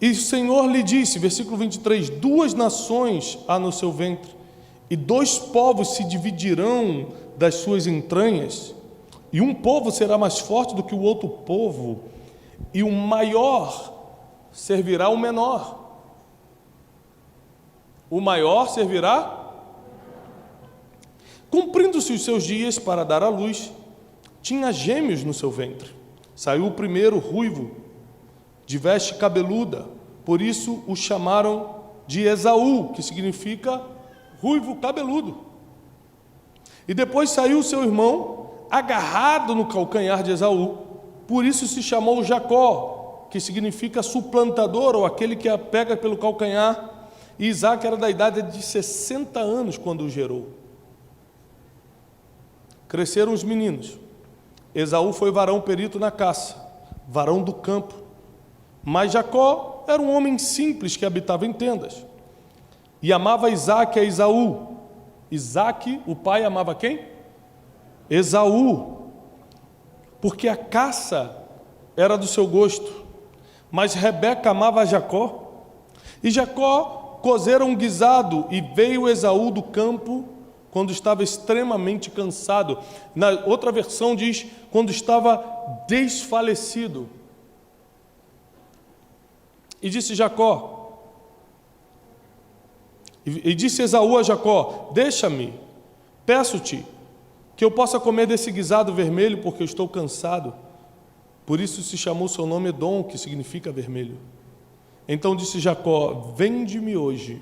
E o Senhor lhe disse, versículo 23, 2 nações há no seu ventre, e 2 povos se dividirão das suas entranhas, e um povo será mais forte do que o outro povo, e o maior servirá o menor. O maior servirá. Cumprindo-se os seus dias para dar à luz, tinha gêmeos no seu ventre. Saiu o primeiro ruivo, de veste cabeluda, por isso o chamaram de Esaú, que significa ruivo cabeludo. E depois saiu o seu irmão, agarrado no calcanhar de Esaú, por isso se chamou Jacó, que significa suplantador, ou aquele que a pega pelo calcanhar. E Isaque era da idade de 60 anos quando o gerou. Cresceram os meninos. Esaú foi varão perito na caça, varão do campo. Mas Jacó era um homem simples que habitava em tendas. E amava Isaque a Esaú. Isaque, o pai, amava quem? Esaú. Porque a caça era do seu gosto. Mas Rebeca amava a Jacó. E Jacó cozera um guisado, e veio Esaú do campo quando estava extremamente cansado. Na outra versão diz, quando estava desfalecido. E disse Jacó, e disse Esaú a Jacó, deixa-me, peço-te, que eu possa comer desse guisado vermelho, porque eu estou cansado. Por isso se chamou seu nome Edom, que significa vermelho. Então disse Jacó, vende-me hoje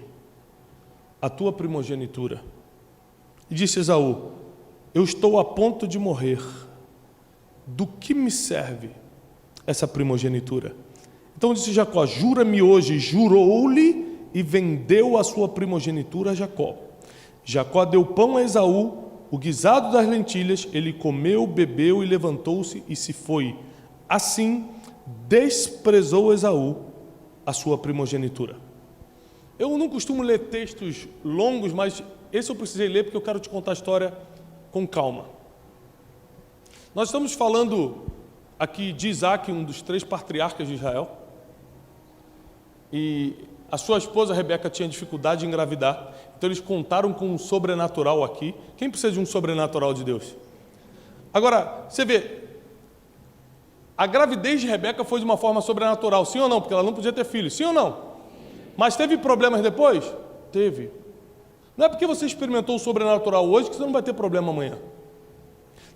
a tua primogenitura. E disse Esaú, eu estou a ponto de morrer, do que me serve essa primogenitura? Então disse Jacó, jura-me hoje. Jurou-lhe e vendeu a sua primogenitura a Jacó. Jacó deu pão a Esaú, o guisado das lentilhas, ele comeu, bebeu e levantou-se e se foi. Assim desprezou Esaú a sua primogenitura. Eu não costumo ler textos longos, mas esse eu precisei ler porque eu quero te contar a história com calma. Nós estamos falando aqui de Isaque, um dos 3 patriarcas de Israel, e a sua esposa Rebeca tinha dificuldade em engravidar, então eles contaram com um sobrenatural aqui. Quem precisa de um sobrenatural de Deus? Agora, você vê, a gravidez de Rebeca foi de uma forma sobrenatural, sim ou não? Porque ela não podia ter filhos, sim ou não? Mas teve problemas depois? Teve. Não é porque você experimentou o sobrenatural hoje que você não vai ter problema amanhã.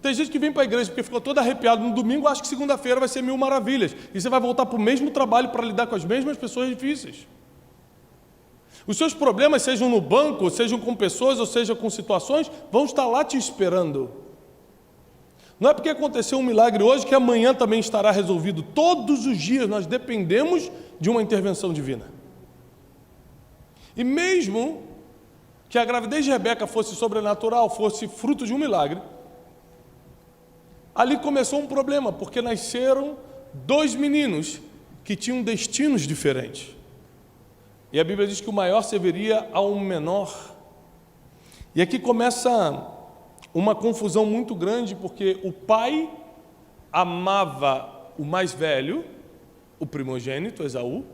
Tem gente que vem para a igreja porque ficou todo arrepiado no domingo, acha que segunda-feira vai ser 1000 maravilhas, e você vai voltar para o mesmo trabalho para lidar com as mesmas pessoas difíceis. Os seus problemas, sejam no banco, sejam com pessoas, ou seja com situações, vão estar lá te esperando. Não é porque aconteceu um milagre hoje que amanhã também estará resolvido. Todos os dias nós dependemos de uma intervenção divina. E mesmo que a gravidez de Rebeca fosse sobrenatural, fosse fruto de um milagre, ali começou um problema, porque nasceram 2 meninos que tinham destinos diferentes. E a Bíblia diz que o maior serviria ao menor. E aqui começa uma confusão muito grande, porque o pai amava o mais velho, o primogênito, Esaú.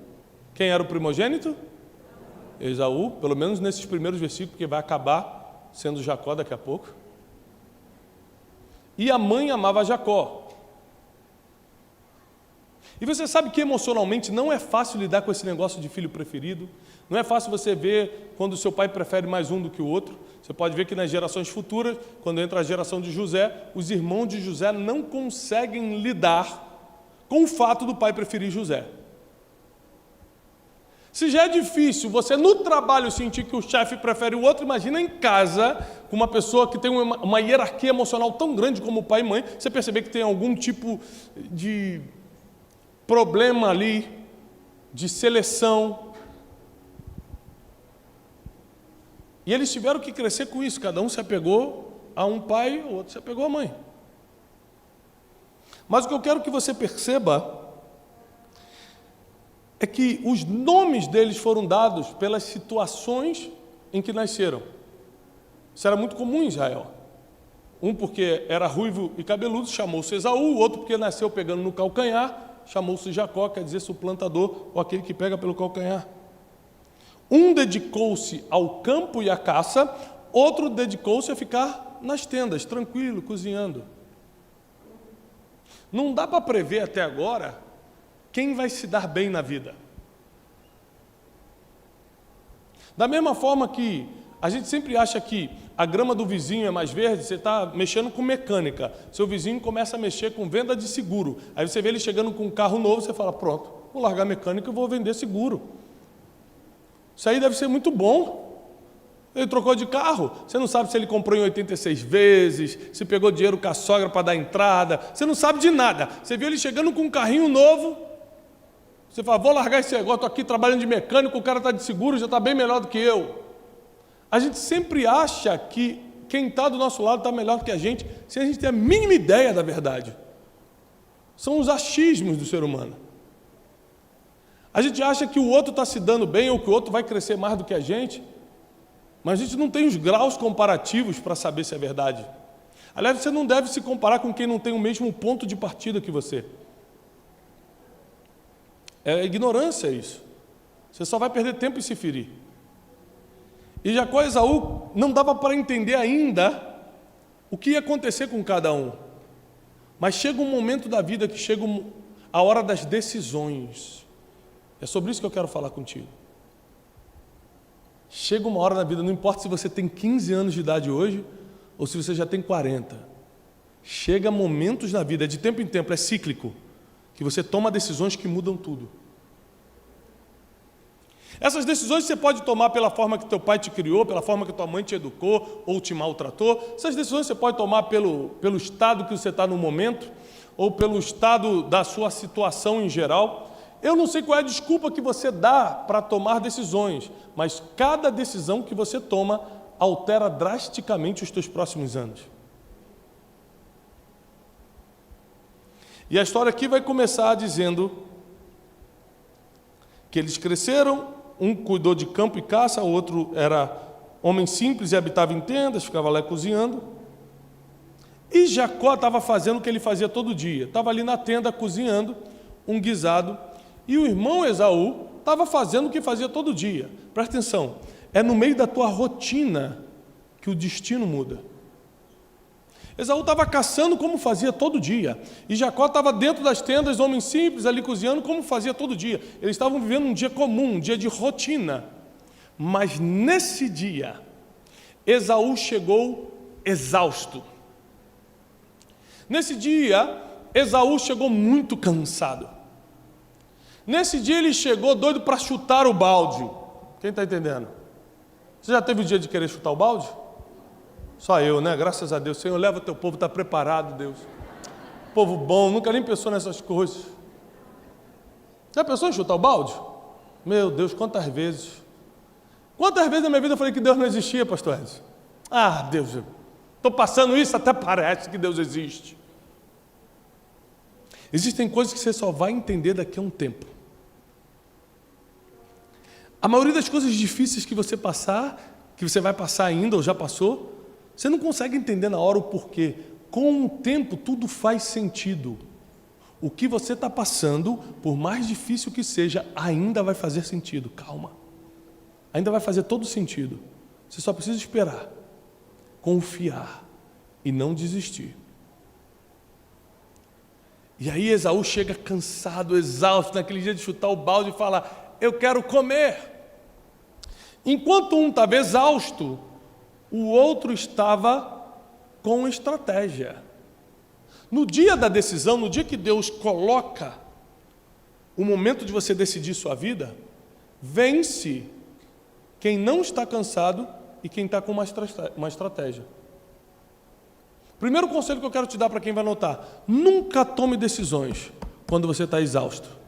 Quem era o primogênito? Esaú, pelo menos nesses primeiros versículos, porque vai acabar sendo Jacó daqui a pouco. E a mãe amava Jacó. E você sabe que emocionalmente não é fácil lidar com esse negócio de filho preferido. Não é fácil você ver quando o seu pai prefere mais um do que o outro. Você pode ver que nas gerações futuras, quando entra a geração de José, os irmãos de José não conseguem lidar com o fato do pai preferir José. Se já é difícil você no trabalho sentir que o chefe prefere o outro, imagina em casa, com uma pessoa que tem uma hierarquia emocional tão grande como pai e mãe, você perceber que tem algum tipo de problema ali, de seleção. E eles tiveram que crescer com isso, cada um se apegou a um pai, o outro se apegou à mãe. Mas o que eu quero que você perceba é que os nomes deles foram dados pelas situações em que nasceram. Isso era muito comum em Israel. Um porque era ruivo e cabeludo, chamou-se Esaú, o outro porque nasceu pegando no calcanhar, chamou-se Jacó, quer dizer suplantador, ou aquele que pega pelo calcanhar. Um dedicou-se ao campo e à caça, outro dedicou-se a ficar nas tendas, tranquilo, cozinhando. Não dá para prever até agora quem vai se dar bem na vida. Da mesma forma que a gente sempre acha que a grama do vizinho é mais verde, você está mexendo com mecânica, seu vizinho começa a mexer com venda de seguro, aí você vê ele chegando com um carro novo, você fala, pronto, vou largar a mecânica e vou vender seguro. Isso aí deve ser muito bom. Ele trocou de carro, você não sabe se ele comprou em 86 vezes, se pegou dinheiro com a sogra para dar entrada, você não sabe de nada. Você viu ele chegando com um carrinho novo, você fala, vou largar esse negócio, estou aqui trabalhando de mecânico, o cara está de seguro, já está bem melhor do que eu. A gente sempre acha que quem está do nosso lado está melhor do que a gente, sem a gente ter a mínima ideia da verdade. São os achismos do ser humano. A gente acha que o outro está se dando bem ou que o outro vai crescer mais do que a gente, mas a gente não tem os graus comparativos para saber se é verdade. Aliás, você não deve se comparar com quem não tem o mesmo ponto de partida que você. É ignorância isso. Você só vai perder tempo e se ferir. E Jacó e Esaú não dava para entender ainda o que ia acontecer com cada um. Mas chega um momento da vida que chega a hora das decisões. É sobre isso que eu quero falar contigo. Chega uma hora na vida, não importa se você tem 15 anos de idade hoje ou se você já tem 40. Chega momentos na vida, de tempo em tempo, é cíclico, que você toma decisões que mudam tudo. Essas decisões você pode tomar pela forma que teu pai te criou, pela forma que tua mãe te educou ou te maltratou. Essas decisões você pode tomar pelo estado que você está no momento ou pelo estado da sua situação em geral. Eu não sei qual é a desculpa que você dá para tomar decisões, mas cada decisão que você toma altera drasticamente os teus próximos anos. E a história aqui vai começar dizendo que eles cresceram, um cuidou de campo e caça, o outro era homem simples e habitava em tendas, ficava lá cozinhando. E Jacó estava fazendo o que ele fazia todo dia, estava ali na tenda cozinhando um guisado, e o irmão Esaú estava fazendo o que fazia todo dia. Presta atenção, é no meio da tua rotina que o destino muda. Esaú estava caçando como fazia todo dia, e Jacó estava dentro das tendas, homem simples, ali cozinhando como fazia todo dia. Eles estavam vivendo um dia comum, um dia de rotina. Mas nesse dia, Esaú chegou exausto. Nesse dia, Esaú chegou muito cansado. Nesse dia ele chegou doido para chutar o balde. Quem está entendendo? Você já teve o dia de querer chutar o balde? Só eu, né? Graças a Deus. Senhor, leva teu povo, está preparado, Deus. Povo bom, nunca nem pensou nessas coisas. Já pensou em chutar o balde? Meu Deus, quantas vezes? Quantas vezes na minha vida eu falei que Deus não existia, pastor Edson? Ah, Deus, estou passando isso, até parece que Deus existe. Existem coisas que você só vai entender daqui a um tempo. A maioria das coisas difíceis que você vai passar ainda ou já passou, você não consegue entender na hora o porquê. Com o tempo, tudo faz sentido. O que você está passando, por mais difícil que seja, ainda vai fazer sentido. Calma. Ainda vai fazer todo sentido. Você só precisa esperar, confiar e não desistir. E aí Esaú chega cansado, exausto, naquele dia de chutar o balde e fala, eu quero comer. Enquanto um estava exausto, o outro estava com estratégia. No dia da decisão, no dia que Deus coloca o momento de você decidir sua vida, vence quem não está cansado e quem está com uma estratégia. Primeiro conselho que eu quero te dar para quem vai anotar: nunca tome decisões quando você está exausto.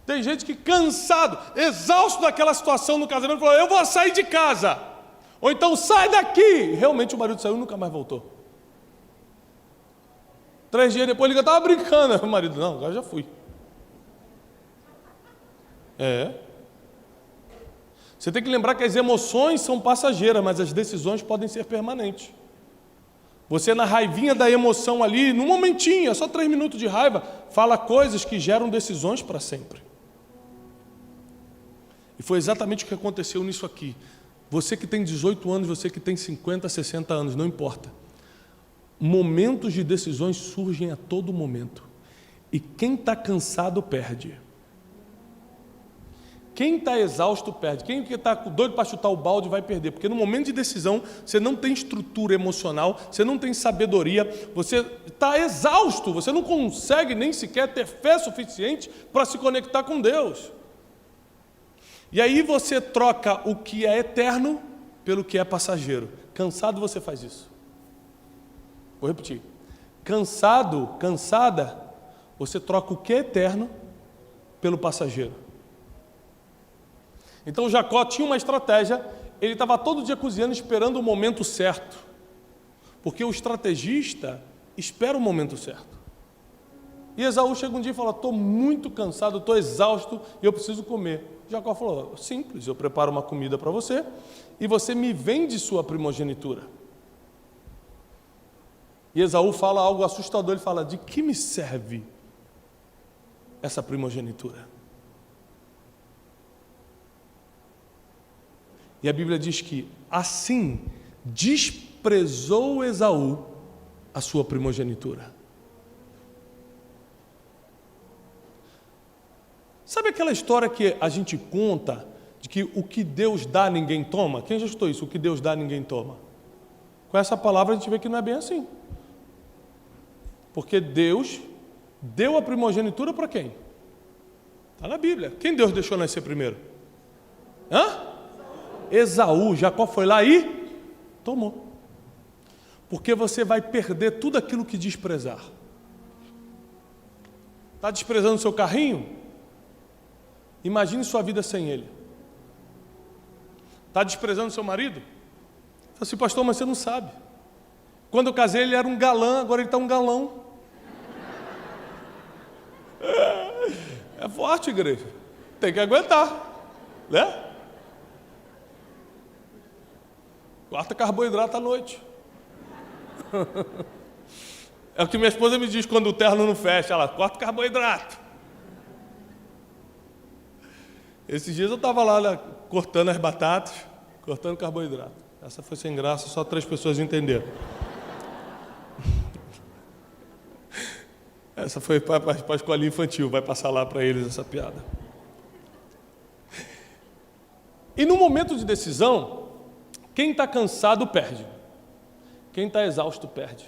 Tem gente que cansado, exausto daquela situação no casamento, falou, eu vou sair de casa. Ou então, sai daqui. Realmente o marido saiu e nunca mais voltou. 3 dias depois liga, estava brincando. O marido, não, agora já fui. Você tem que lembrar que as emoções são passageiras, mas as decisões podem ser permanentes. Você, na raivinha da emoção ali, num momentinho, é só 3 minutos de raiva, fala coisas que geram decisões para sempre. E foi exatamente o que aconteceu nisso aqui. Você que tem 18 anos, você que tem 50, 60 anos, não importa. Momentos de decisões surgem a todo momento. E quem está cansado perde. Quem está exausto perde. Quem está doido para chutar o balde vai perder. Porque no momento de decisão, você não tem estrutura emocional, você não tem sabedoria, você está exausto, você não consegue nem sequer ter fé suficiente para se conectar com Deus. E aí você troca o que é eterno pelo que é passageiro. Cansado você faz isso. Vou repetir. Cansado, cansada, você troca o que é eterno pelo passageiro. Então Jacó tinha uma estratégia, ele estava todo dia cozinhando esperando o momento certo. Porque o estrategista espera o momento certo. E Esaú chega um dia e fala, estou muito cansado, estou exausto e eu preciso comer. Jacó falou, simples, eu preparo uma comida para você e você me vende sua primogenitura. E Esaú fala algo assustador, ele fala, de que me serve essa primogenitura? E a Bíblia diz que assim desprezou Esaú a sua primogenitura. Sabe aquela história que a gente conta de que o que Deus dá ninguém toma? Quem já escutou isso? O que Deus dá ninguém toma. Com essa palavra a gente vê que não é bem assim. Porque Deus deu a primogenitura para quem? Está na Bíblia. Quem Deus deixou nascer primeiro? Esaú. Jacó foi lá e tomou. Porque você vai perder tudo aquilo que desprezar. Está desprezando seu carrinho? Imagine sua vida sem ele. Está desprezando seu marido? Fala assim, pastor, mas você não sabe. Quando eu casei ele era um galã, agora ele está um galão. É forte, igreja. Tem que aguentar, né? Corta carboidrato à noite. É o que minha esposa me diz quando o terno não fecha. Ela corta carboidrato. Esses dias eu estava lá cortando as batatas, cortando carboidrato. Essa foi sem graça, só 3 pessoas entenderam. Essa foi para a escolinha infantil, vai passar lá para eles essa piada. E no momento de decisão, quem está cansado perde. Quem está exausto perde.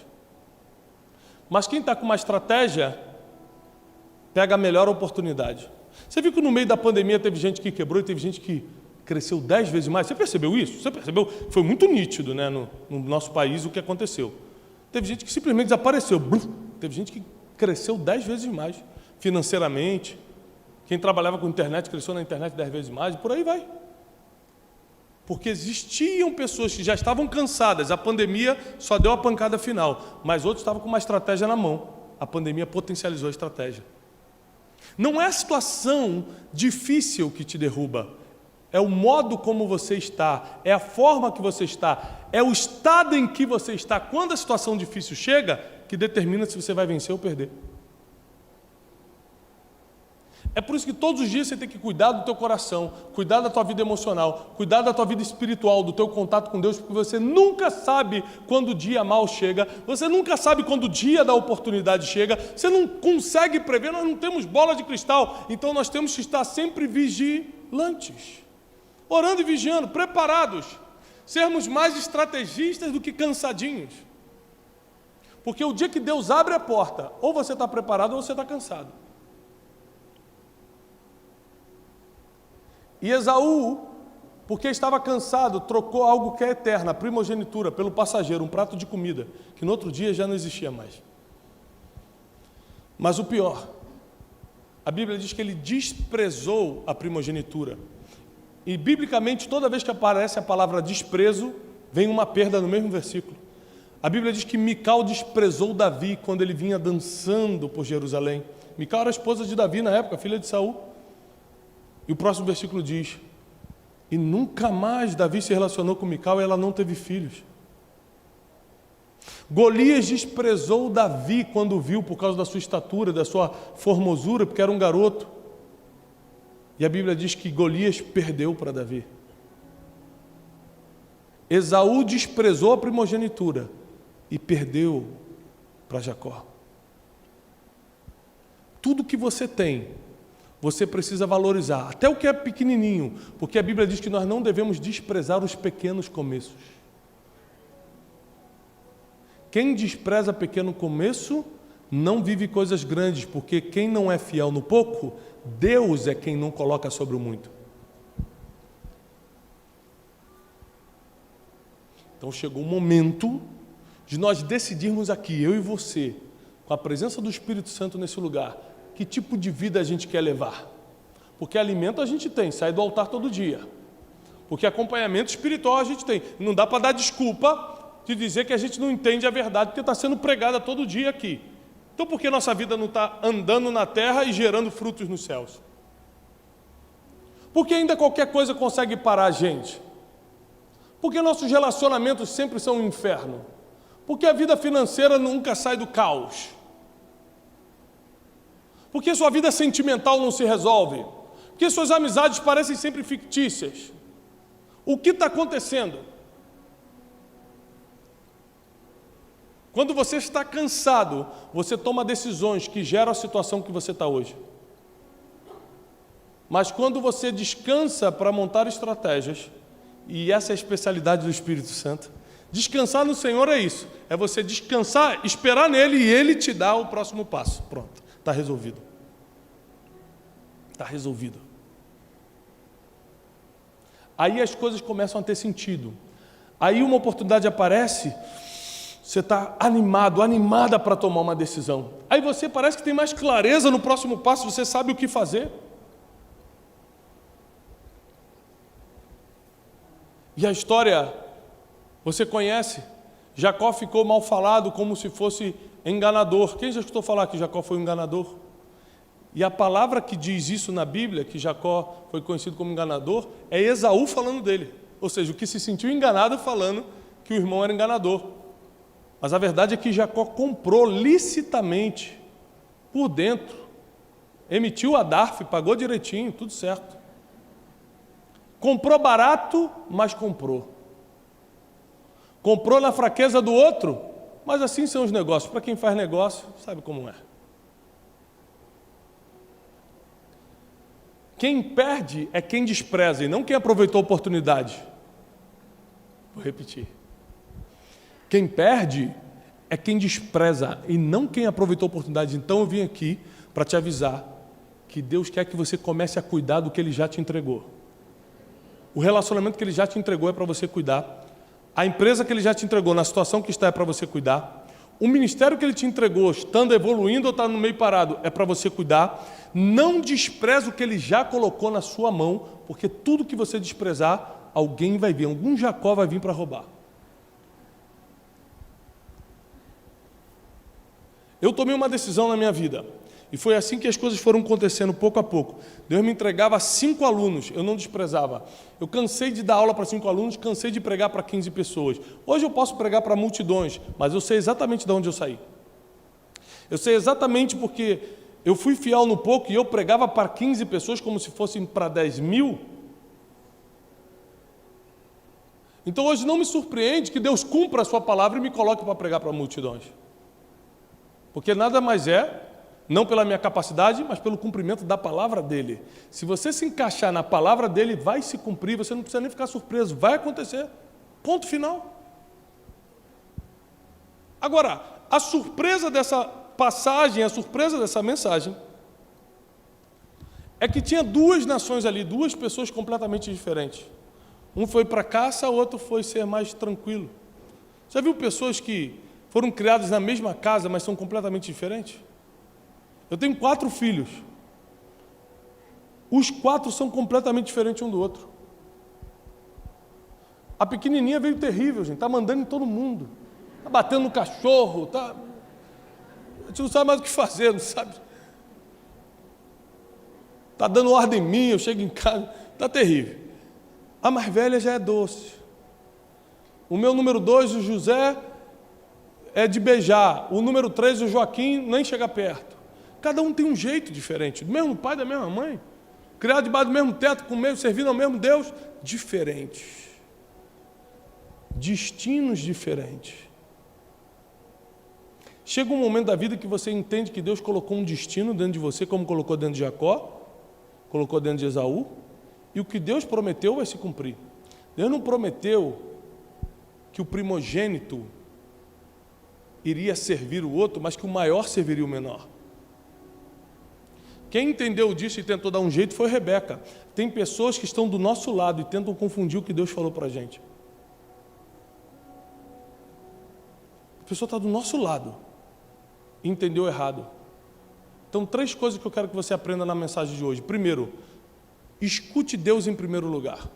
Mas quem está com uma estratégia, pega a melhor oportunidade. Você viu que no meio da pandemia teve gente que quebrou e teve gente que cresceu 10 vezes mais? Você percebeu isso? Você percebeu? Foi muito nítido, né, no nosso país o que aconteceu. Teve gente que simplesmente desapareceu. Teve gente que cresceu 10 vezes mais financeiramente. Quem trabalhava com internet cresceu na internet 10 vezes mais e por aí vai. Porque existiam pessoas que já estavam cansadas. A pandemia só deu a pancada final, mas outros estavam com uma estratégia na mão. A pandemia potencializou a estratégia. Não é a situação difícil que te derruba, é o modo como você está, é a forma que você está, é o estado em que você está, quando a situação difícil chega, que determina se você vai vencer ou perder. É por isso que todos os dias você tem que cuidar do teu coração, cuidar da tua vida emocional, cuidar da tua vida espiritual, do teu contato com Deus, porque você nunca sabe quando o dia mal chega, você nunca sabe quando o dia da oportunidade chega, você não consegue prever, nós não temos bola de cristal, então nós temos que estar sempre vigilantes, orando e vigiando, preparados, sermos mais estrategistas do que cansadinhos. Porque o dia que Deus abre a porta, ou você está preparado ou você está cansado. E Esaú, porque estava cansado, trocou algo que é eterno, a primogenitura, pelo passageiro, um prato de comida, que no outro dia já não existia mais. Mas o pior, a Bíblia diz que ele desprezou a primogenitura. E biblicamente, toda vez que aparece a palavra desprezo, vem uma perda no mesmo versículo. A Bíblia diz que Mical desprezou Davi quando ele vinha dançando por Jerusalém. Mical era a esposa de Davi na época, filha de Saul. E o próximo versículo diz, e nunca mais Davi se relacionou com Mical e ela não teve filhos. Golias desprezou Davi quando viu, por causa da sua estatura, da sua formosura, porque era um garoto. E a Bíblia diz que Golias perdeu para Davi. Esaú desprezou a primogenitura e perdeu para Jacó. Tudo que você tem, você precisa valorizar, até o que é pequenininho, porque a Bíblia diz que nós não devemos desprezar os pequenos começos. Quem despreza pequeno começo, não vive coisas grandes, porque quem não é fiel no pouco, Deus é quem não coloca sobre o muito. Então chegou o momento de nós decidirmos aqui, eu e você, com a presença do Espírito Santo nesse lugar, que tipo de vida a gente quer levar. Porque alimento a gente tem, sai do altar todo dia. Porque acompanhamento espiritual a gente tem. Não dá para dar desculpa de dizer que a gente não entende a verdade, porque está sendo pregada todo dia aqui. Então por que nossa vida não está andando na terra e gerando frutos nos céus? Porque ainda qualquer coisa consegue parar a gente? Porque nossos relacionamentos sempre são um inferno? Porque a vida financeira nunca sai do caos? Porque sua vida sentimental não se resolve? Porque suas amizades parecem sempre fictícias? O que está acontecendo? Quando você está cansado, você toma decisões que geram a situação que você está hoje. Mas quando você descansa para montar estratégias, e essa é a especialidade do Espírito Santo, descansar no Senhor é isso, é você descansar, esperar nele e ele te dá o próximo passo. Pronto, está resolvido. Está resolvido. Aí as coisas começam a ter sentido. Aí uma oportunidade aparece, você está animado, animada para tomar uma decisão. Aí você parece que tem mais clareza no próximo passo, você sabe o que fazer. E a história, você conhece? Jacó ficou mal falado como se fosse enganador. Quem já escutou falar que Jacó foi um enganador? E a palavra que diz isso na Bíblia, que Jacó foi conhecido como enganador, é Esaú falando dele. Ou seja, o que se sentiu enganado falando que o irmão era enganador. Mas a verdade é que Jacó comprou licitamente, por dentro, emitiu a DARF, pagou direitinho, tudo certo. Comprou barato, mas comprou. Comprou na fraqueza do outro, mas assim são os negócios. Para quem faz negócio, sabe como é. Quem perde é quem despreza e não quem aproveitou a oportunidade. Vou repetir. Quem perde é quem despreza e não quem aproveitou a oportunidade. Então eu vim aqui para te avisar que Deus quer que você comece a cuidar do que Ele já te entregou. O relacionamento que Ele já te entregou é para você cuidar. A empresa que Ele já te entregou, na situação que está, é para você cuidar. O ministério que Ele te entregou, estando evoluindo ou está no meio parado, é para você cuidar. Não despreze o que Ele já colocou na sua mão, porque tudo que você desprezar, alguém vai vir, algum Jacó vai vir para roubar. Eu tomei uma decisão na minha vida, e foi assim que as coisas foram acontecendo pouco a pouco. Deus me entregava 5 alunos, eu não desprezava. Eu cansei de dar aula para 5 alunos, cansei de pregar para 15 pessoas. Hoje eu posso pregar para multidões, mas eu sei exatamente de onde eu saí. Eu sei exatamente porque eu fui fiel no pouco e eu pregava para 15 pessoas como se fossem para 10 mil. Então hoje não me surpreende que Deus cumpra a sua palavra e me coloque para pregar para multidões. Porque nada mais é, não pela minha capacidade, mas pelo cumprimento da palavra dele. Se você se encaixar na palavra dele, vai se cumprir, você não precisa nem ficar surpreso, vai acontecer. Ponto final. Agora, a surpresa dessa passagem, a surpresa dessa mensagem, é que tinha 2 nações ali, 2 pessoas completamente diferentes. Um foi para a caça, o outro foi ser mais tranquilo. Já viu pessoas que foram criadas na mesma casa, mas são completamente diferentes? Eu tenho 4 filhos. Os 4 são completamente diferentes um do outro. A pequenininha veio terrível, gente. Está mandando em todo mundo. Está batendo no cachorro. A gente não sabe mais o que fazer, não sabe? Está dando ordem em mim, eu chego em casa. Está terrível. A mais velha já é doce. O meu número 2, o José, é de beijar. O número 3, o Joaquim, nem chega perto. Cada um tem um jeito diferente. Do mesmo pai, da mesma mãe. Criado debaixo do mesmo teto, com o mesmo, servindo ao mesmo Deus. Diferentes. Destinos diferentes. Chega um momento da vida que você entende que Deus colocou um destino dentro de você, como colocou dentro de Jacó, colocou dentro de Esaú, e o que Deus prometeu vai se cumprir. Deus não prometeu que o primogênito iria servir o outro, mas que o maior serviria o menor. Quem entendeu disso e tentou dar um jeito foi Rebeca. Tem pessoas que estão do nosso lado e tentam confundir o que Deus falou para a gente. A pessoa está do nosso lado e entendeu errado. Então, 3 coisas que eu quero que você aprenda na mensagem de hoje. Primeiro, escute Deus em primeiro lugar.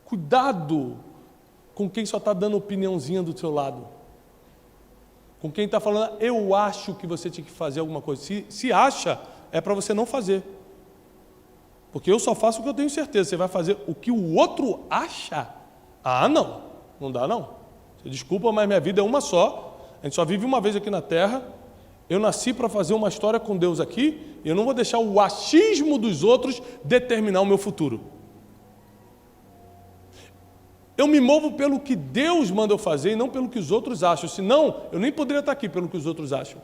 Cuidado com quem só está dando opiniãozinha do seu lado. Com quem está falando, eu acho que você tinha que fazer alguma coisa. Se acha, é para você não fazer. Porque eu só faço o que eu tenho certeza. Você vai fazer o que o outro acha? Ah, não. Não dá, não. Você desculpa, mas minha vida é uma só. A gente só vive uma vez aqui na Terra. Eu nasci para fazer uma história com Deus aqui. E eu não vou deixar o achismo dos outros determinar o meu futuro. Eu me movo pelo que Deus manda eu fazer e não pelo que os outros acham. Senão, eu nem poderia estar aqui pelo que os outros acham.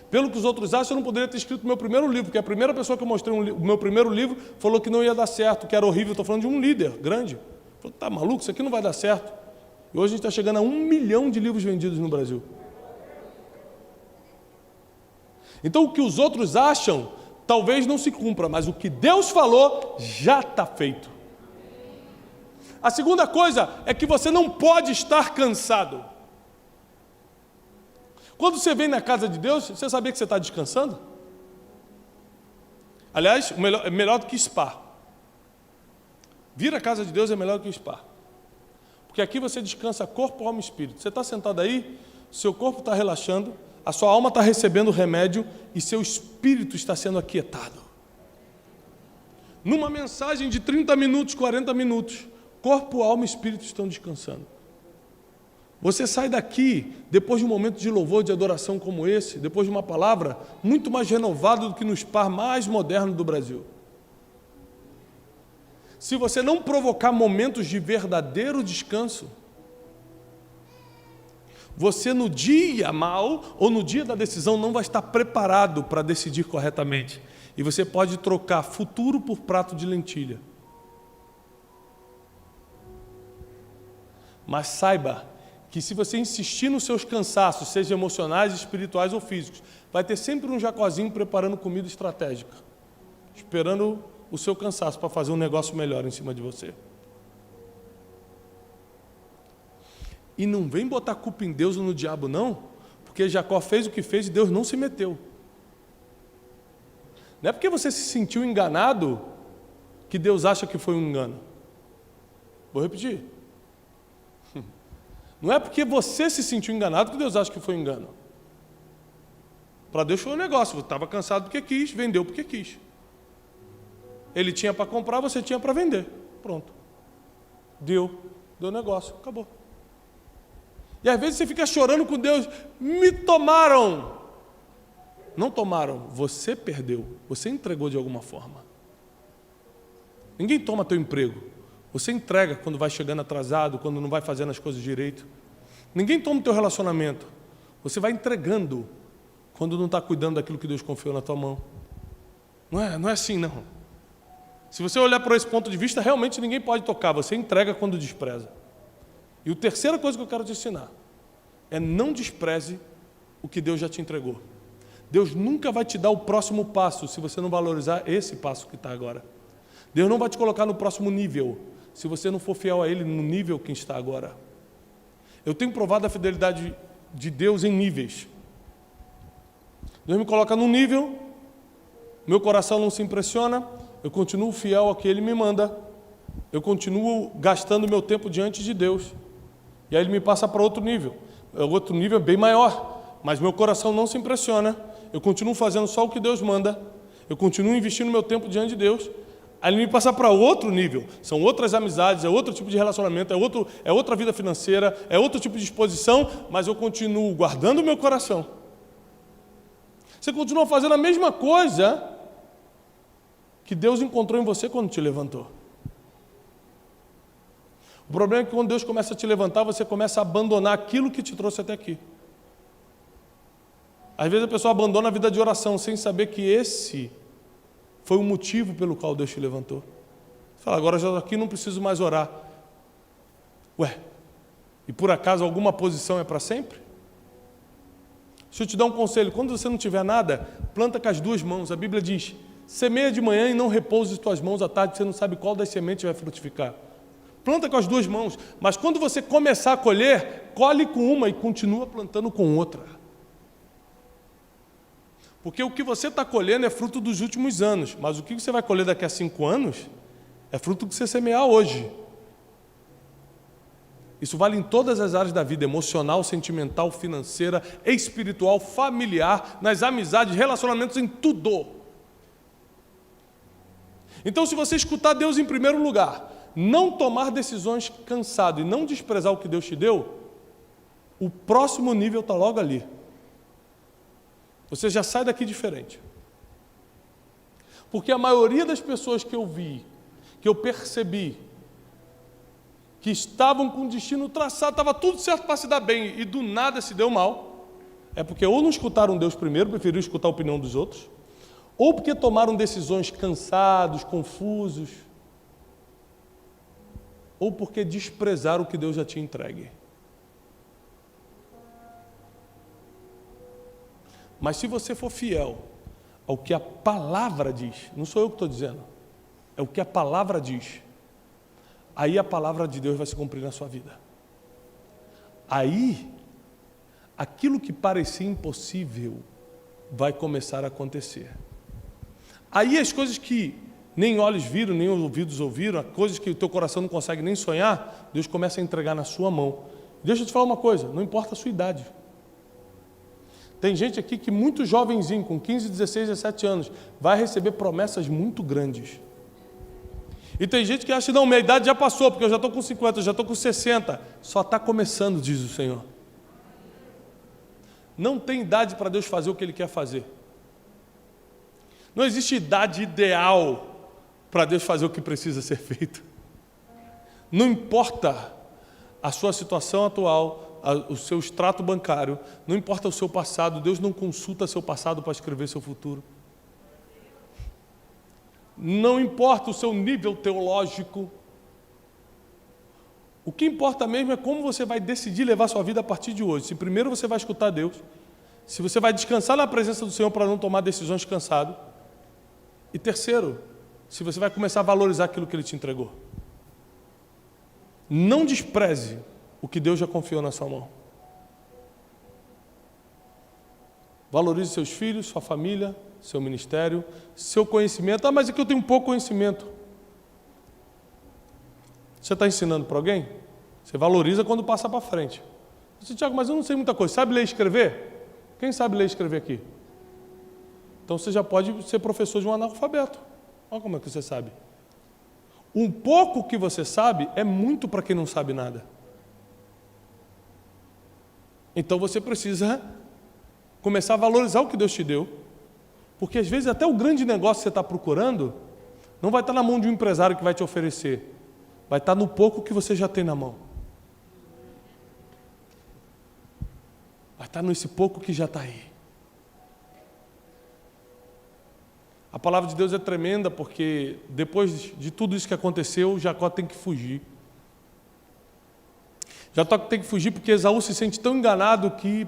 Pelo que os outros acham, eu não poderia ter escrito o meu primeiro livro, porque a primeira pessoa que eu mostrei o meu primeiro livro falou que não ia dar certo, que era horrível. Estou falando de um líder grande. Falei, tá maluco? Isso aqui não vai dar certo. E hoje a gente está chegando a 1 milhão de livros vendidos no Brasil. Então, o que os outros acham, talvez não se cumpra, mas o que Deus falou, já está feito. A segunda coisa é que você não pode estar cansado. Quando você vem na casa de Deus, você sabia que você está descansando? Aliás, é melhor do que spa. Vir à casa de Deus é melhor do que spa. Porque aqui você descansa corpo, alma e espírito. Você está sentado aí, seu corpo está relaxando, a sua alma está recebendo remédio e seu espírito está sendo aquietado. Numa mensagem de 30 minutos, 40 minutos, corpo, alma e espírito estão descansando. Você sai daqui, depois de um momento de louvor, de adoração como esse, depois de uma palavra, muito mais renovado do que no spa mais moderno do Brasil. Se você não provocar momentos de verdadeiro descanso, você no dia mal ou no dia da decisão não vai estar preparado para decidir corretamente. E você pode trocar futuro por prato de lentilha. Mas saiba que se você insistir nos seus cansaços, seja emocionais, espirituais ou físicos, vai ter sempre um Jacozinho preparando comida estratégica, esperando o seu cansaço para fazer um negócio melhor em cima de você. E não vem botar culpa em Deus ou no diabo, não, porque Jacó fez o que fez e Deus não se meteu. Não é porque você se sentiu enganado que Deus acha que foi um engano. Vou repetir. Não é porque você se sentiu enganado que Deus acha que foi um engano. Para Deus foi um negócio, você estava cansado porque quis, vendeu porque quis. Ele tinha para comprar, você tinha para vender. Pronto. Deu negócio, acabou. E às vezes você fica chorando com Deus, me tomaram. Não tomaram, você perdeu, você entregou de alguma forma. Ninguém toma teu emprego. Você entrega quando vai chegando atrasado, quando não vai fazendo as coisas direito. Ninguém toma o teu relacionamento. Você vai entregando quando não está cuidando daquilo que Deus confiou na tua mão. Não é assim, não. Se você olhar por esse ponto de vista, realmente ninguém pode tocar. Você entrega quando despreza. E a terceira coisa que eu quero te ensinar é não despreze o que Deus já te entregou. Deus nunca vai te dar o próximo passo se você não valorizar esse passo que está agora. Deus não vai te colocar no próximo nível se você não for fiel a Ele no nível que está agora. Eu tenho provado a fidelidade de Deus em níveis. Deus me coloca num nível, meu coração não se impressiona, eu continuo fiel ao que Ele me manda, eu continuo gastando meu tempo diante de Deus. E aí Ele me passa para outro nível. O outro nível é bem maior, mas meu coração não se impressiona, eu continuo fazendo só o que Deus manda, eu continuo investindo meu tempo diante de Deus, Aí ele me passa para outro nível. São outras amizades, é outro tipo de relacionamento, é outra vida financeira, é outro tipo de exposição, mas eu continuo guardando o meu coração. Você continua fazendo a mesma coisa que Deus encontrou em você quando te levantou. O problema é que quando Deus começa a te levantar, você começa a abandonar aquilo que te trouxe até aqui. Às vezes a pessoa abandona a vida de oração sem saber que esse foi o motivo pelo qual Deus te levantou. Você fala, agora já estou aqui, não preciso mais orar. Ué, e por acaso alguma posição é para sempre? Deixa eu te dar um conselho, quando você não tiver nada, planta com as duas mãos. A Bíblia diz, semeia de manhã e não repouse as tuas mãos à tarde, você não sabe qual das sementes vai frutificar. Planta com as duas mãos, mas quando você começar a colher, colhe com uma e continua plantando com outra. Porque o que você está colhendo é fruto dos últimos anos, mas o que você vai colher daqui a 5 anos é fruto que você semear hoje. Isso vale em todas as áreas da vida, emocional, sentimental, financeira, espiritual, familiar, nas amizades, relacionamentos, em tudo. Então, se você escutar Deus em primeiro lugar, não tomar decisões cansado e não desprezar o que Deus te deu, o próximo nível está logo ali. Você já sai daqui diferente. Porque a maioria das pessoas que eu vi, que eu percebi, que estavam com o destino traçado, estava tudo certo para se dar bem e do nada se deu mal, é porque ou não escutaram Deus primeiro, preferiram escutar a opinião dos outros, ou porque tomaram decisões cansados, confusos, ou porque desprezaram o que Deus já tinha entregue. Mas se você for fiel ao que a palavra diz, não sou eu que estou dizendo, é o que a palavra diz, aí a palavra de Deus vai se cumprir na sua vida. Aí, aquilo que parecia impossível vai começar a acontecer. Aí as coisas que nem olhos viram, nem ouvidos ouviram, coisas que o teu coração não consegue nem sonhar, Deus começa a entregar na sua mão. Deixa eu te falar uma coisa, não importa a sua idade. Tem gente aqui que muito jovenzinho, com 15, 16, 17 anos, vai receber promessas muito grandes. E tem gente que acha que não, minha idade já passou, porque eu já estou com 50, eu já estou com 60. Só está começando, diz o Senhor. Não tem idade para Deus fazer o que Ele quer fazer. Não existe idade ideal para Deus fazer o que precisa ser feito. Não importa a sua situação atual, o seu extrato bancário, não importa o seu passado, Deus não consulta seu passado para escrever seu futuro. Não importa o seu nível teológico. O que importa mesmo é como você vai decidir levar sua vida a partir de hoje. Se primeiro você vai escutar Deus, se você vai descansar na presença do Senhor para não tomar decisões cansado, e terceiro, se você vai começar a valorizar aquilo que Ele te entregou. Não despreze o que Deus já confiou na sua mão. Valorize seus filhos, sua família, seu ministério, seu conhecimento. Ah, mas é que eu tenho pouco conhecimento. Você está ensinando para alguém? Você valoriza quando passa para frente. Você, Tiago, mas eu não sei muita coisa. Sabe ler e escrever? Quem sabe ler e escrever aqui? Então você já pode ser professor de um analfabeto. Olha como é que você sabe. Um pouco que você sabe é muito para quem não sabe nada. Então você precisa começar a valorizar o que Deus te deu, porque às vezes até o grande negócio que você está procurando não vai estar na mão de um empresário que vai te oferecer, vai estar no pouco que você já tem na mão. Vai estar nesse pouco que já está aí. A palavra de Deus é tremenda, porque depois de tudo isso que aconteceu, Jacó tem que fugir. Jacó tem que fugir porque Esaú se sente tão enganado que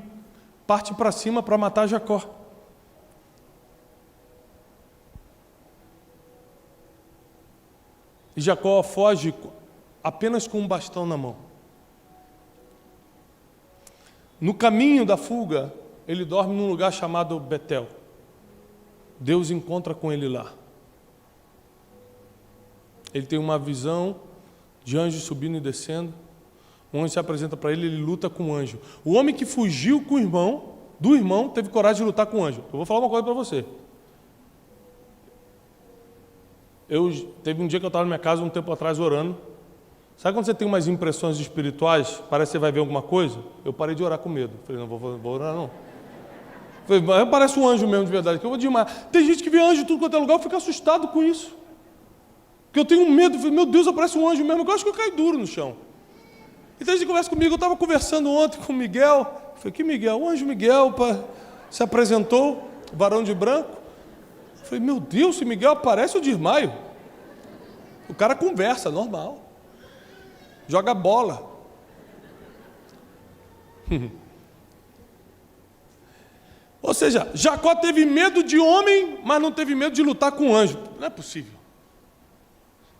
parte para cima para matar Jacó. E Jacó foge apenas com um bastão na mão. No caminho da fuga, ele dorme num lugar chamado Betel. Deus encontra com ele lá. Ele tem uma visão de anjos subindo e descendo. Um anjo se apresenta para ele, ele luta com o anjo. O homem que fugiu com o irmão, do irmão, teve coragem de lutar com o anjo. Eu vou falar uma coisa para você. Teve um dia que eu estava na minha casa, um tempo atrás, orando. Sabe quando você tem umas impressões espirituais, parece que você vai ver alguma coisa? Eu parei de orar com medo. Falei, não vou orar não. Falei, parece um anjo mesmo de verdade, que eu vou demais. Tem gente que vê anjo em tudo quanto é lugar, eu fico assustado com isso. Porque eu tenho medo, falei, meu Deus, aparece um anjo mesmo, eu acho que eu caio duro no chão. Então a gente conversa comigo, eu estava conversando ontem com o Miguel. Falei, que Miguel? O anjo Miguel se apresentou, varão de branco. Falei, meu Deus, se Miguel aparece, eu desmaio. O cara conversa, normal. Joga bola. Ou seja, Jacó teve medo de homem, mas não teve medo de lutar com anjo. Não é possível.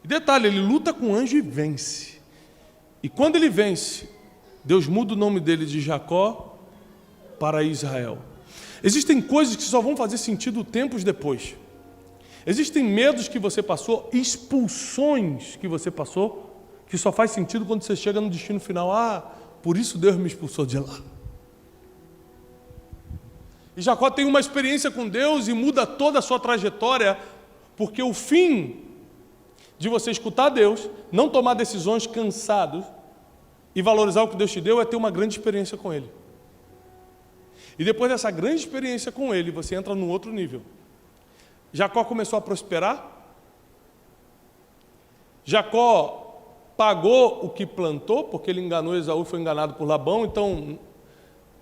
E detalhe, ele luta com anjo e vence. E quando ele vence, Deus muda o nome dele de Jacó para Israel. Existem coisas que só vão fazer sentido tempos depois. Existem medos que você passou, expulsões que você passou, que só faz sentido quando você chega no destino final. Por isso Deus me expulsou de lá. E Jacó tem uma experiência com Deus e muda toda a sua trajetória, porque o fim de você escutar Deus, não tomar decisões cansados e valorizar o que Deus te deu é ter uma grande experiência com Ele. E depois dessa grande experiência com Ele, você entra num outro nível. Jacó começou a prosperar. Jacó pagou o que plantou, porque ele enganou Esaú, foi enganado por Labão. Então,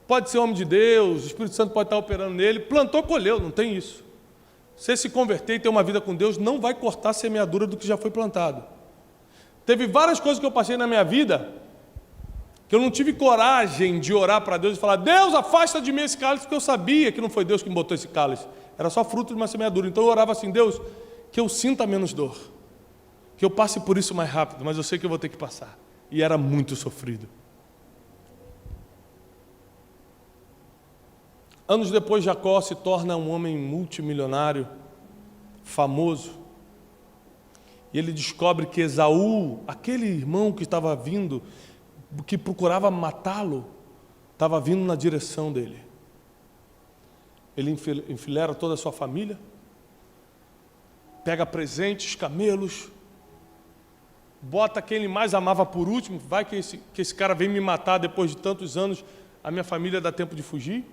pode ser homem de Deus, o Espírito Santo pode estar operando nele. Plantou, colheu, não tem isso. Você se converter e ter uma vida com Deus, não vai cortar a semeadura do que já foi plantado. Teve várias coisas que eu passei na minha vida, que eu não tive coragem de orar para Deus e falar, Deus, afasta de mim esse cálice, porque eu sabia que não foi Deus que me botou esse cálice. Era só fruto de uma semeadura. Então eu orava assim, Deus, que eu sinta menos dor, que eu passe por isso mais rápido, mas eu sei que eu vou ter que passar. E era muito sofrido. Anos depois, Jacó se torna um homem multimilionário, famoso. E ele descobre que Esaú, aquele irmão que estava vindo, que procurava matá-lo, estava vindo na direção dele. Ele enfileira toda a sua família, pega presentes, camelos, bota quem ele mais amava por último, vai que esse cara vem me matar depois de tantos anos, a minha família dá tempo de fugir.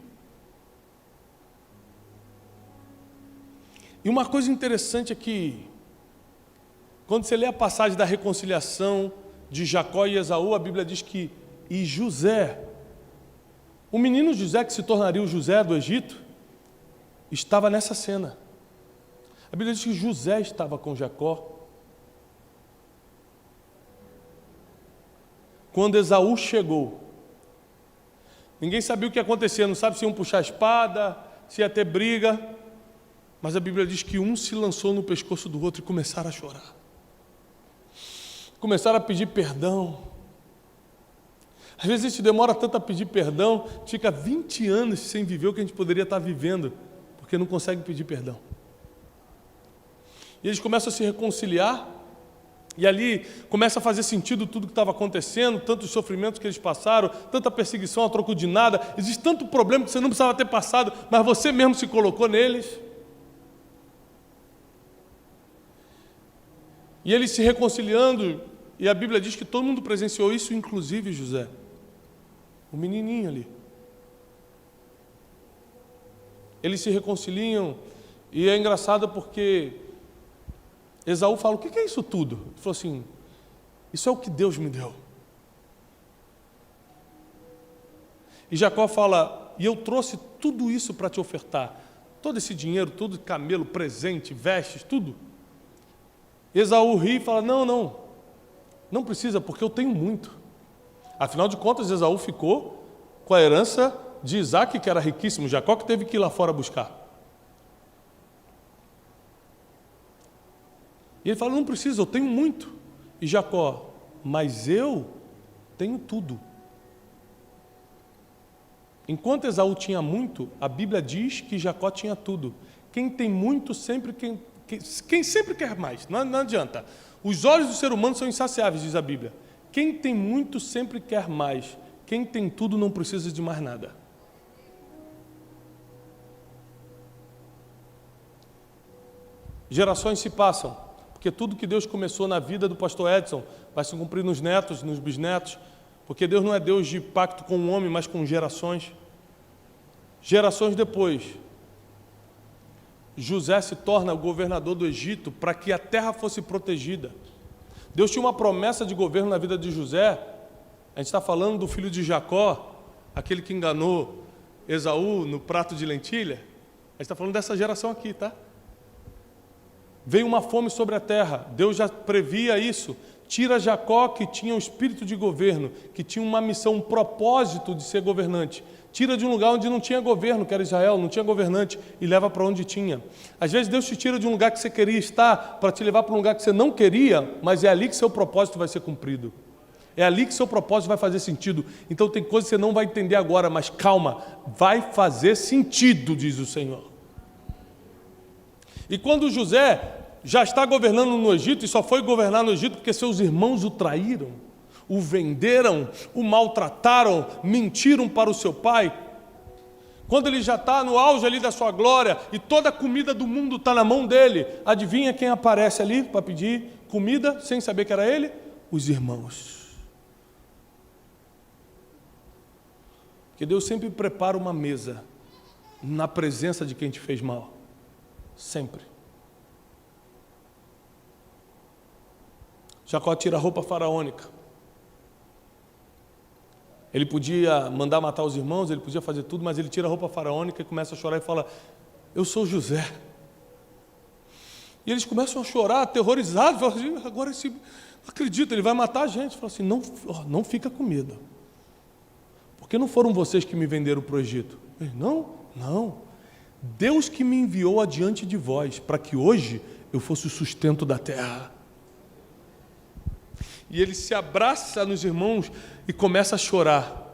E uma coisa interessante é que, quando você lê a passagem da reconciliação de Jacó e Esaú, a Bíblia diz que, e José, o menino José que se tornaria o José do Egito, estava nessa cena. A Bíblia diz que José estava com Jacó. Quando Esaú chegou, ninguém sabia o que ia acontecer, não sabe se iam puxar a espada, se ia ter briga, mas a Bíblia diz que um se lançou no pescoço do outro e começaram a chorar. Começaram a pedir perdão. Às vezes a gente demora tanto a pedir perdão, fica 20 anos sem viver o que a gente poderia estar vivendo, porque não consegue pedir perdão. E eles começam a se reconciliar, e ali começa a fazer sentido tudo que estava acontecendo, tantos sofrimentos que eles passaram, tanta perseguição a troco de nada, existe tanto problema que você não precisava ter passado, mas você mesmo se colocou neles. E eles se reconciliando, e a Bíblia diz que todo mundo presenciou isso, inclusive José, o menininho ali. Eles se reconciliam, e é engraçado porque Esaú fala, o que é isso tudo? Ele falou assim, isso é o que Deus me deu. E Jacó fala, e eu trouxe tudo isso para te ofertar, todo esse dinheiro, todo camelo, presente, vestes, tudo. Esaú ri e fala, não precisa, porque eu tenho muito. Afinal de contas, Esaú ficou com a herança de Isaac, que era riquíssimo, Jacó que teve que ir lá fora buscar. E ele fala, não precisa, eu tenho muito. E Jacó, mas eu tenho tudo. Enquanto Esaú tinha muito, a Bíblia diz que Jacó tinha tudo. Quem tem muito sempre quem sempre quer mais, não adianta. Os olhos do ser humano são insaciáveis, diz a Bíblia. Quem tem muito sempre quer mais. Quem tem tudo não precisa de mais nada. Gerações se passam. Porque tudo que Deus começou na vida do pastor Edson vai se cumprir nos netos, nos bisnetos, porque Deus não é Deus de pacto com o homem, mas com gerações. Gerações depois, José se torna o governador do Egito para que a terra fosse protegida. Deus tinha uma promessa de governo na vida de José. A gente está falando do filho de Jacó, aquele que enganou Esaú no prato de lentilha. A gente está falando dessa geração aqui, tá? Veio uma fome sobre a terra, Deus já previa isso. Tira Jacó, que tinha um espírito de governo, que tinha uma missão, um propósito de ser governante. Tira de um lugar onde não tinha governo, que era Israel, não tinha governante, e leva para onde tinha. Às vezes Deus te tira de um lugar que você queria estar, para te levar para um lugar que você não queria, mas é ali que seu propósito vai ser cumprido. É ali que seu propósito vai fazer sentido. Então tem coisas que você não vai entender agora, mas calma, vai fazer sentido, diz o Senhor. E quando José já está governando no Egito, e só foi governar no Egito porque seus irmãos o traíram, o venderam, o maltrataram, mentiram para o seu pai. Quando ele já está no auge ali da sua glória, e toda a comida do mundo está na mão dele, adivinha quem aparece ali para pedir comida, sem saber que era ele? Os irmãos. Porque Deus sempre prepara uma mesa na presença de quem te fez mal. Sempre. Jacó tira a roupa faraônica. Ele podia mandar matar os irmãos, ele podia fazer tudo, mas ele tira a roupa faraônica e começa a chorar e fala: eu sou José. E eles começam a chorar, aterrorizados, falam assim: agora esse, não acredita, ele vai matar a gente. Fala assim: não fica com medo. Porque não foram vocês que me venderam para o Egito. Ele, não. Deus que me enviou adiante de vós, para que hoje eu fosse o sustento da terra. E ele se abraça nos irmãos e começa a chorar.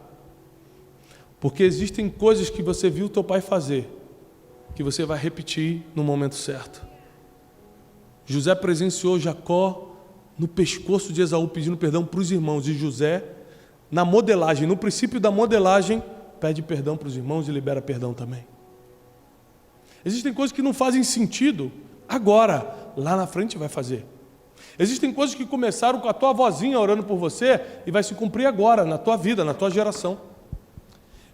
Porque existem coisas que você viu teu pai fazer, que você vai repetir no momento certo. José presenciou Jacó no pescoço de Esaú pedindo perdão para os irmãos. E José, na modelagem, no princípio da modelagem, pede perdão para os irmãos e libera perdão também. Existem coisas que não fazem sentido agora, lá na frente vai fazer. Existem coisas que começaram com a tua vozinha orando por você e vai se cumprir agora, na tua vida, na tua geração.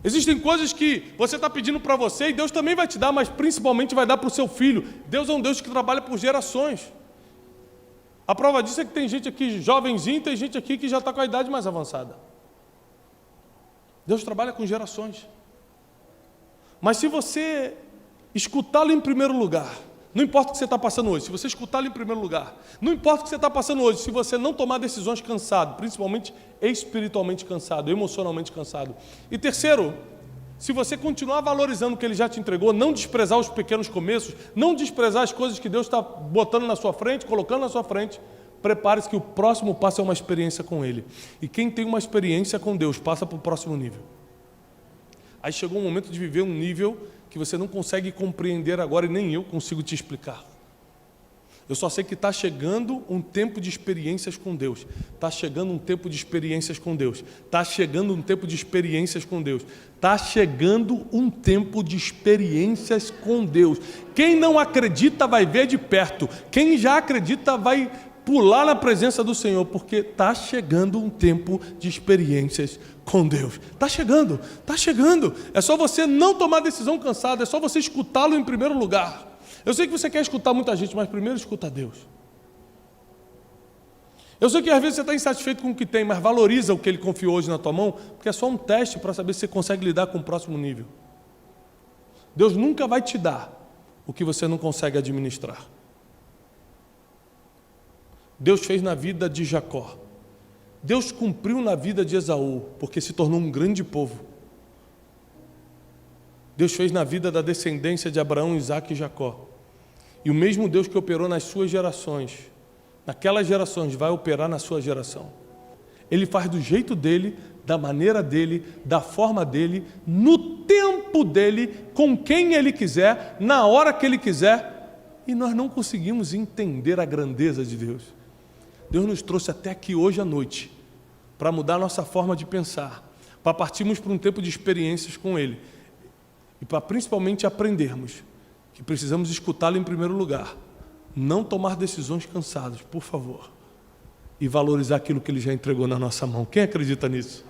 Existem coisas que você está pedindo para você e Deus também vai te dar, mas principalmente vai dar para o seu filho. Deus é um Deus que trabalha por gerações. A prova disso é que tem gente aqui jovenzinho e tem gente aqui que já está com a idade mais avançada. Deus trabalha com gerações. Mas se você escutá-lo em primeiro lugar, não importa o que você está passando hoje, se você escutá-lo em primeiro lugar, não importa o que você está passando hoje, se você não tomar decisões cansado, principalmente espiritualmente cansado, emocionalmente cansado. E terceiro, se você continuar valorizando o que Ele já te entregou, não desprezar os pequenos começos, não desprezar as coisas que Deus está botando na sua frente, colocando na sua frente, prepare-se que o próximo passo é uma experiência com Ele. E quem tem uma experiência com Deus passa para o próximo nível. Aí chegou um momento de viver um nível que você não consegue compreender agora e nem eu consigo te explicar. Eu só sei que está chegando um tempo de experiências com Deus. Está chegando um tempo de experiências com Deus. Está chegando um tempo de experiências com Deus. Está chegando um tempo de experiências com Deus. Quem não acredita vai ver de perto. Quem já acredita vai pular na presença do Senhor, porque está chegando um tempo de experiências com Deus. Está chegando. É só você não tomar decisão cansada, é só você escutá-lo em primeiro lugar. Eu sei que você quer escutar muita gente, mas primeiro escuta Deus. Eu sei que às vezes você está insatisfeito com o que tem, mas valoriza o que Ele confiou hoje na tua mão, porque é só um teste para saber se você consegue lidar com o próximo nível. Deus nunca vai te dar o que você não consegue administrar. Deus fez na vida de Jacó. Deus cumpriu na vida de Esaú, porque se tornou um grande povo. Deus fez na vida da descendência de Abraão, Isaque e Jacó. E o mesmo Deus que operou nas suas gerações, naquelas gerações, vai operar na sua geração. Ele faz do jeito dele, da maneira dele, da forma dele, no tempo dele, com quem ele quiser, na hora que ele quiser. E nós não conseguimos entender a grandeza de Deus. Deus nos trouxe até aqui hoje à noite para mudar a nossa forma de pensar, para partirmos para um tempo de experiências com Ele e para principalmente aprendermos que precisamos escutá-lo em primeiro lugar, não tomar decisões cansadas, por favor, e valorizar aquilo que Ele já entregou na nossa mão. Quem acredita nisso?